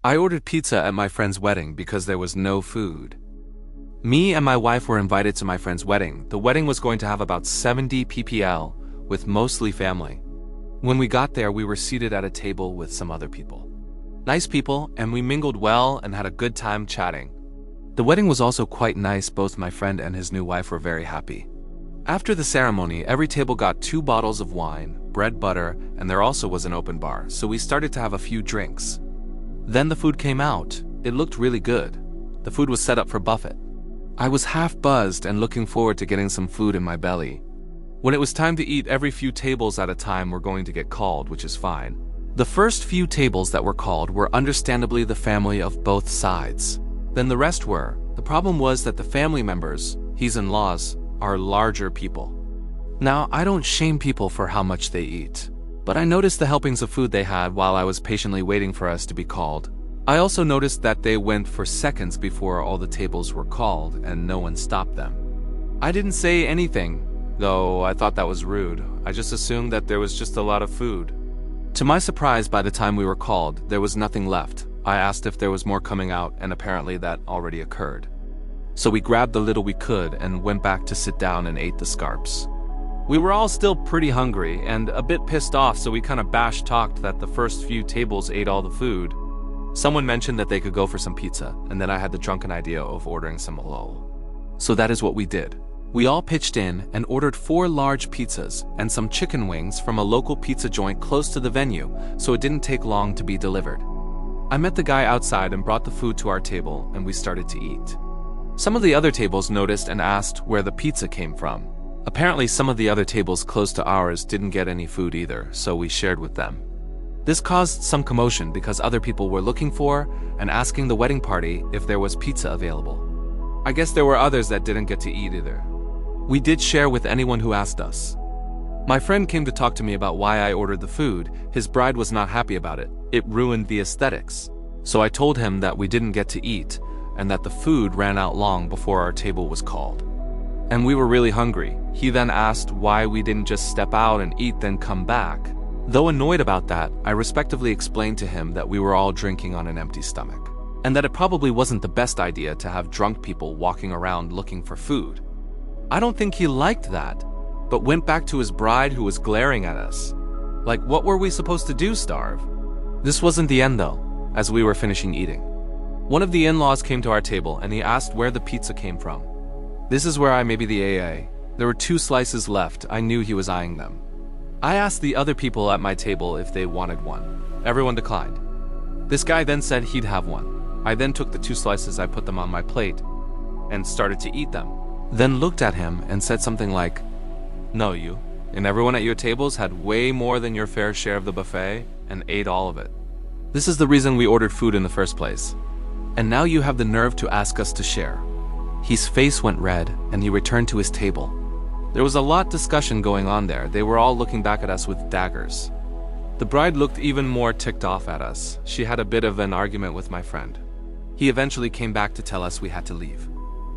I ordered pizza at my friend's wedding because there was no food. Me and my wife were invited to my friend's wedding. The wedding was going to have about 70 ppl, with mostly family. When we got there, we were seated at a table with some other people. Nice people, and we mingled well and had a good time chatting. The wedding was also quite nice. Both my friend and his new wife were very happy. After the ceremony, every table got 2 bottles of wine, bread, butter, and there also was an open bar, so we started to have a few drinks. Then the food came out. It looked really good. The food was set up for buffet. I was half buzzed and looking forward to getting some food in my belly. When it was time to eat, every few tables at a time were going to get called, which is fine. The first few tables that were called were understandably the family of both sides. Then the rest were. The problem was that the family members, his in-laws, are larger people. Now, I don't shame people for how much they eat, but I noticed the helpings of food they had while I was patiently waiting for us to be called. I also noticed that they went for seconds before all the tables were called and no one stopped them. I didn't say anything, though I thought that was rude. I just assumed that there was just a lot of food. To my surprise, by the time we were called, there was nothing left. I asked if there was more coming out, and apparently that already occurred. So we grabbed the little we could and went back to sit down and ate the scarps. We were all still pretty hungry and a bit pissed off, so we kind of bash-talked that the first few tables ate all the food. Someone mentioned that they could go for some pizza, and then I had the drunken idea of ordering some lol. So that is what we did. We all pitched in and ordered 4 large pizzas and some chicken wings from a local pizza joint close to the venue, so it didn't take long to be delivered. I met the guy outside and brought the food to our table, and we started to eat. Some of the other tables noticed and asked where the pizza came from. Apparently, some of the other tables close to ours didn't get any food either, so we shared with them. This caused some commotion because other people were looking for and asking the wedding party if there was pizza available. I guess there were others that didn't get to eat either. We did share with anyone who asked us. My friend came to talk to me about why I ordered the food. His bride was not happy about it. It ruined the aesthetics. So I told him that we didn't get to eat and that the food ran out long before our table was called. And we were really hungry. He then asked why we didn't just step out and eat then come back. Though annoyed about that, I respectively explained to him that we were all drinking on an empty stomach, and that it probably wasn't the best idea to have drunk people walking around looking for food. I don't think he liked that, but went back to his bride who was glaring at us. Like, what were we supposed to do, starve? This wasn't the end though, as we were finishing eating. One of the in-laws came to our table and he asked where the pizza came from. This is where I may be the AA. There were 2 slices left. I knew he was eyeing them. I asked the other people at my table if they wanted one. Everyone declined. This guy then said he'd have one. I then took the 2 slices, I put them on my plate, and started to eat them. Then looked at him and said something like, "No, you and everyone at your tables had way more than your fair share of the buffet and ate all of it. This is the reason we ordered food in the first place. And now you have the nerve to ask us to share." His face went red and he returned to his table. There was a lot of discussion going on there. They were all looking back at us with daggers. The bride looked even more ticked off at us. She had a bit of an argument with my friend. He eventually came back to tell us we had to leave.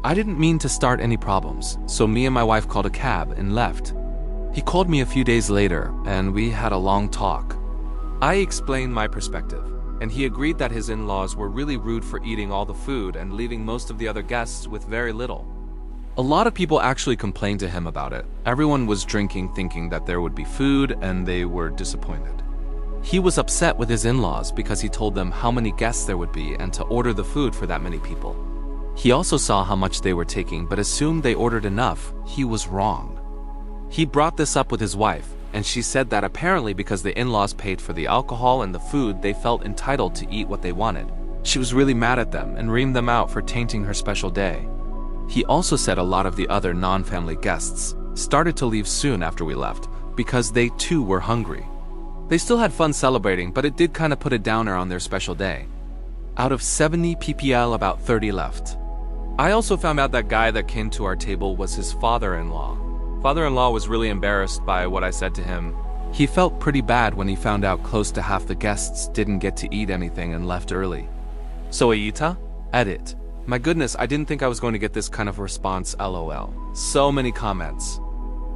I didn't mean to start any problems, so me and my wife called a cab and left. He called me a few days later and we had a long talk. I explained my perspective, and he agreed that his in-laws were really rude for eating all the food and leaving most of the other guests with very little. A lot of people actually complained to him about it. Everyone was drinking thinking that there would be food and they were disappointed. He was upset with his in-laws because he told them how many guests there would be and to order the food for that many people. He also saw how much they were taking but assumed they ordered enough. He was wrong. He brought this up with his wife, and she said that apparently because the in-laws paid for the alcohol and the food, they felt entitled to eat what they wanted. She was really mad at them and reamed them out for tainting her special day. He also said a lot of the other non-family guests started to leave soon after we left because they too were hungry. They still had fun celebrating, but it did kind of put a downer on their special day. Out of 70 ppl, about 30 left. I also found out that guy that came to our table was his father-in-law. Father-in-law was really embarrassed by what I said to him. He felt pretty bad when he found out close to half the guests didn't get to eat anything and left early. So AITA? Edit. My goodness, I didn't think I was going to get this kind of response, lol. So many comments.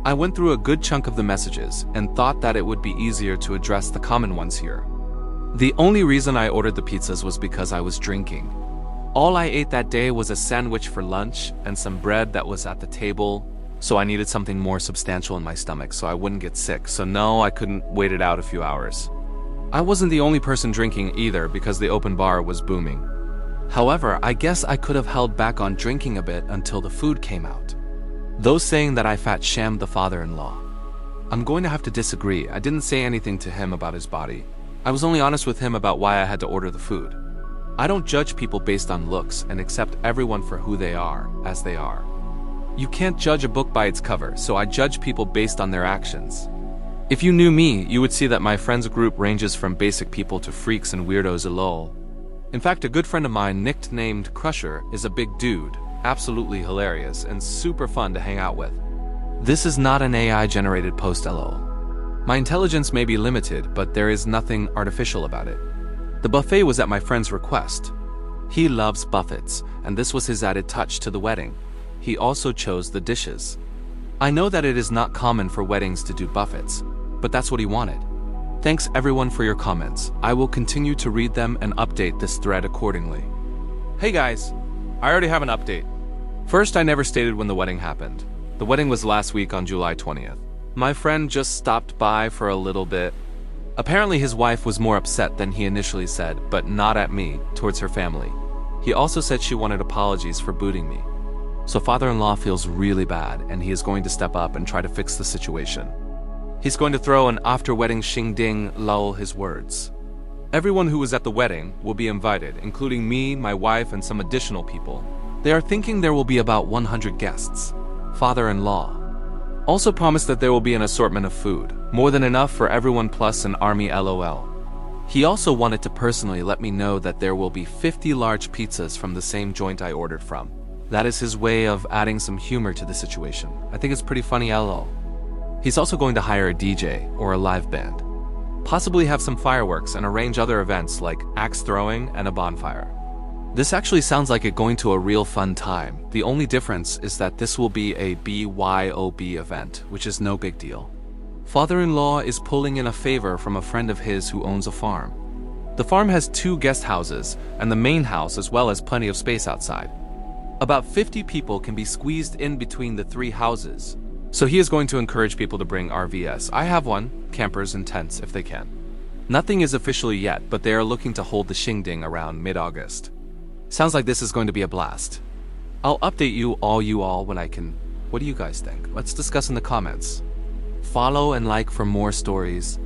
I went through a good chunk of the messages and thought that it would be easier to address the common ones here. The only reason I ordered the pizzas was because I was drinking. All I ate that day was a sandwich for lunch and some bread that was at the table, so I needed something more substantial in my stomach so I wouldn't get sick, so no, I couldn't wait it out a few hours. I wasn't the only person drinking either because the open bar was booming. However, I guess I could have held back on drinking a bit until the food came out. Those saying that I fat shamed the father-in-law. I'm going to have to disagree. I didn't say anything to him about his body. I was only honest with him about why I had to order the food. I don't judge people based on looks and accept everyone for who they are, as they are. You can't judge a book by its cover, so I judge people based on their actions. If you knew me, you would see that my friends group ranges from basic people to freaks and weirdos lol. In fact, a good friend of mine, nicknamed Crusher, is a big dude, absolutely hilarious and super fun to hang out with. This is not an AI-generated post lol. My intelligence may be limited, but there is nothing artificial about it. The buffet was at my friend's request. He loves buffets, and this was his added touch to the wedding. He also chose the dishes. I know that it is not common for weddings to do buffets, but that's what he wanted. Thanks everyone for your comments. I will continue to read them and update this thread accordingly. Hey guys, I already have an update. First, I never stated when the wedding happened. The wedding was last week on July 20th. My friend just stopped by for a little bit. Apparently his wife was more upset than he initially said, but not at me, towards her family. He also said she wanted apologies for booting me. So father-in-law feels really bad and he is going to step up and try to fix the situation. He's going to throw an after-wedding shing-ding, lull his words. Everyone who was at the wedding will be invited, including me, my wife, and some additional people. They are thinking there will be about 100 guests. Father-in-law also promised that there will be an assortment of food, more than enough for everyone plus an army lol. He also wanted to personally let me know that there will be 50 large pizzas from the same joint I ordered from. That is his way of adding some humor to the situation. I think it's pretty funny lol. He's also going to hire a DJ or a live band. Possibly have some fireworks and arrange other events like axe throwing and a bonfire. This actually sounds like it going to a real fun time. The only difference is that this will be a BYOB event, which is no big deal. Father-in-law is pulling in a favor from a friend of his who owns a farm. The farm has 2 guest houses and the main house as well as plenty of space outside. About 50 people can be squeezed in between the 3 houses. So he is going to encourage people to bring RVs. I have one, campers and tents if they can. Nothing is officially yet, but they are looking to hold the shingding around mid-August. Sounds like this is going to be a blast. I'll update you all when I can. What do you guys think? Let's discuss in the comments. Follow and like for more stories.